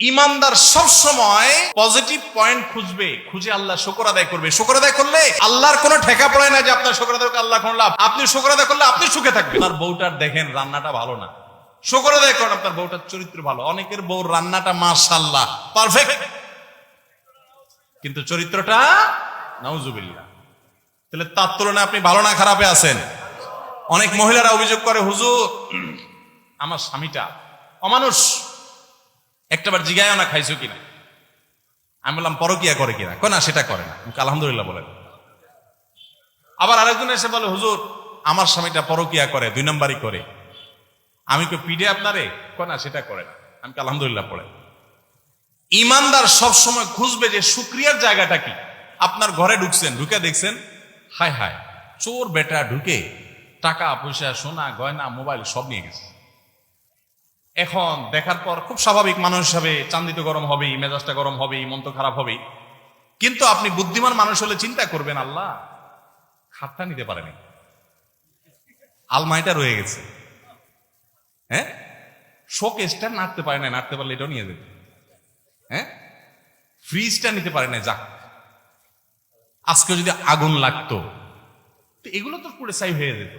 ইমানদার সব সময় পজিটিভ পয়েন্ট খুঁজবে, খুঁজে আল্লাহ শুকর আদায় করবে। শুকর আদায় করলে আল্লাহর কোনো ঠেকা পড়ে না যে আপনার শুকর আদায় করলে আল্লাহ কোন লাভ। আপনি শুকর আদায় করলে আপনি সুখে থাকবেন। আপনার বউটার দেখেন রান্নাটা ভালো না, শুকর আদায় করেন আপনার বউটার চরিত্র ভালো। অনেকের বউর রান্নাটা মাশাআল্লাহ পারফেক্ট, কিন্তু চরিত্রটা নাউজুবিল্লাহ। তাহলে তার তুলনায় আপনি ভালো না খারাপে আছেন। অনেক মহিলারা অভিযোগ করে, হুজুর আমার স্বামীটা অমানুষ, একটাবার জিগায় না খাইছো কিনা। আমি বললাম পরকিয়া করে কিনা, না সেটা করে না। আলহামদুলিল্লাহ বলেন। আবার আরেকজন এসে বলে, হুজুর আমার স্বামীটা পরকিয়া করে, 2 নম্বরই করে। আমি কি পিঠে আপনারে, না সেটা করে না। আমি আলহামদুলিল্লাহ পড়ে। ইমানদার সব সময় খুঁজবে যে শুকরিয়ার জায়গাটা কি। আপনার ঘরে ঢুকছেন, ঢুকে দেখছেন হায় হায় চোর বেটা ঢুকে টাকা পয়সা সোনা গয়না মোবাইল সব নিয়ে গেছে। এখন দেখার পর খুব স্বাভাবিক মানুষ হিসাবে চান্দিত গরম হবেই, মেজাজটা গরম হবেই, মন তো খারাপ হবেই। কিন্তু আপনি বুদ্ধিমান মানুষ হলে চিন্তা করবেন, আল্লাহ খাটটা নিতে পারেনি, আলমারিটা রয়ে গেছে, হ্যাঁ শোকেসটা নাড়তে পারে না, নাড়তে পারলে এটাও নিয়ে যেত, হ্যাঁ ফ্রিজটা নিতে পারে না, যাক আজকে যদি আগুন লাগতো তো এগুলো তো পুরো ছাই হয়ে যেত।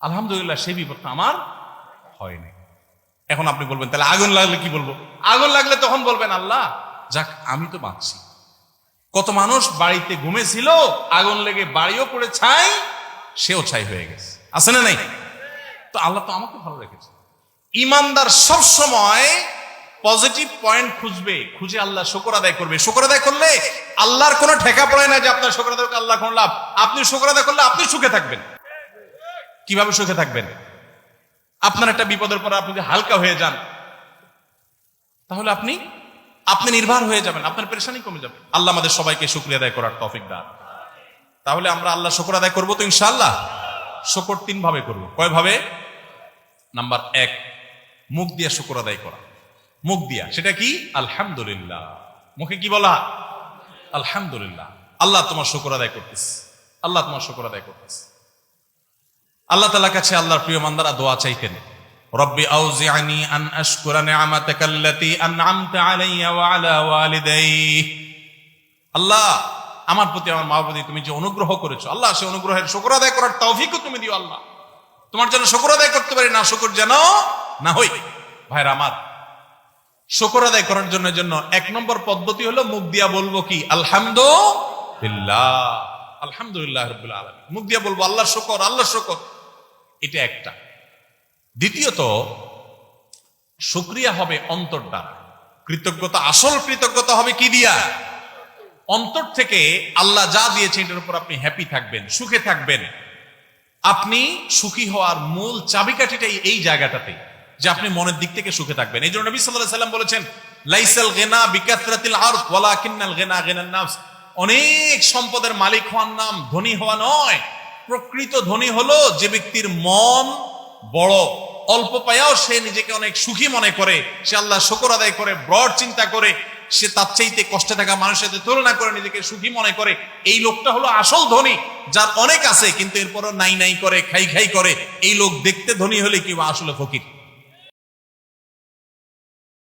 আলহামদুলিল্লাহ সেই বিপদটা আমার হয়নি। এখন আপনি বলবেন তাহলে আগুন লাগলে কি বলবো? আগুন লাগলে তখন বলবেন আল্লাহ যাক আমি তো বাঁচছি। কত মানুষ বাড়িতে ঘুমেছিল, আগুন লেগে বাড়িও পড়ে ছাই, সেও ছাই হয়ে গেছে, আছে না নাই? তো আল্লাহ তো আমাকে ভালো রেখেছে। ইমানদার সব সময় পজিটিভ পয়েন্ট খুঁজবে, খুঁজে আল্লাহ শুকর আদায় করবে। শুকর আদায় করলে আল্লাহর কোনো ঠেকা পড়ে না যে আপনার শুকর আদায় করলে আল্লাহ কোন লাভ। আপনি শুকর আদায় করলে আপনি সুখে থাকবেন। কিভাবে সুখে থাকবেন? আপনার একটা বিপদের পর আপনি যদি হালকা হয়ে যান তাহলে আপনি নির্ভর হয়ে যাবেন, আপনার পেরেশানি কমে যাবে। আল্লাহ আমাদের সবাইকে শুকরিয়া আদায় করার তৌফিক দান। তাহলে আমরা আল্লাহ শুকর আদায় করবো তো ইনশাআল্লাহ। শুকর 3 ভাবে করবো। কয় ভাবে? নাম্বার 1, মুখ দিয়া শুকর আদায় করা। মুখ দিয়া, সেটা কি? আলহামদুলিল্লাহ। মুখে কি বলা? আলহামদুলিল্লাহ। আল্লাহ তোমার শুকর আদায় করতেছে, আল্লাহ তোমার শুকর আদায় করতেছে। আল্লাহ তাআলার কাছে আল্লাহর প্রিয় বান্দারা দোয়া চাইতেন, রব্বি আউজিআনি আন আশকুরা নিআমাতাকাল্লাতী আনআমতা আলাইয়া ওয়া আলা ওয়ালিদাইহি। আল্লাহ আমার প্রতি, আমার মা প্রতি তুমি যে অনুগ্রহ করেছো, আল্লাহ সেই অনুগ্রহের শুকর আদায় করার তৌফিকও তুমি দিও। আল্লাহ তোমার জন্য শুকর আদায় করতে পারি, না শুকর যেন না হই। ভাইরা আমার, শুকর আদায় করার জন্য 1 নম্বর পদ্ধতি হলো মুখ দিয়া বলবো কি? আলহামদুলিল্লাহ, আলহামদুলিল্লাহ রাব্বিল আলামিন। মুখ দিয়া বলবো আল্লাহ শুকর, আল্লাহ শুকর। এটা একটা। দ্বিতীয়ত, শুকরিয়া হবে অন্তর দ্বারা। কৃতজ্ঞতা, আসল কৃতজ্ঞতা হবে কি দিয়া? অন্তর থেকে। আল্লাহ যা দিয়েছে এটার উপর আপনি হ্যাপি থাকবেন, সুখে থাকবেন। আপনি সুখী হওয়ার মূল চাবিকাঠিটাই এই জায়গাটাতে, যে আপনি মনের দিক থেকে সুখে থাকবেন। এই জন্য নবী সাল্লাল্লাহু আলাইহি ওয়াসাল্লাম বলেছেন, লাইসাল গিনা বিকাসরাতিল আরদ ওয়ালাকিন্নাল গিনা গিনান নাফস। অনেক সম্পদের মালিক হওয়ার নাম ধনী হওয়া নয়। প্রকৃত ধনী হলো যে ব্যক্তির মন বড়, অল্প পায়াও সে নিজেকে অনেক সুখী মনে করে, সে আল্লাহ শুকর আদায় করে, ব্রড চিন্তা করে, সে তার চাইতে কষ্টে থাকা মানুষের সাথে তুলনা করে নিজেকে সুখী মনে করে। এই লোকটা হলো আসল ধনী। যার অনেক আছে কিন্তু এরপরও নাই নাই করে, খাই খাই করে, এই লোক দেখতে ধনী হলে কি আসলে ফকির।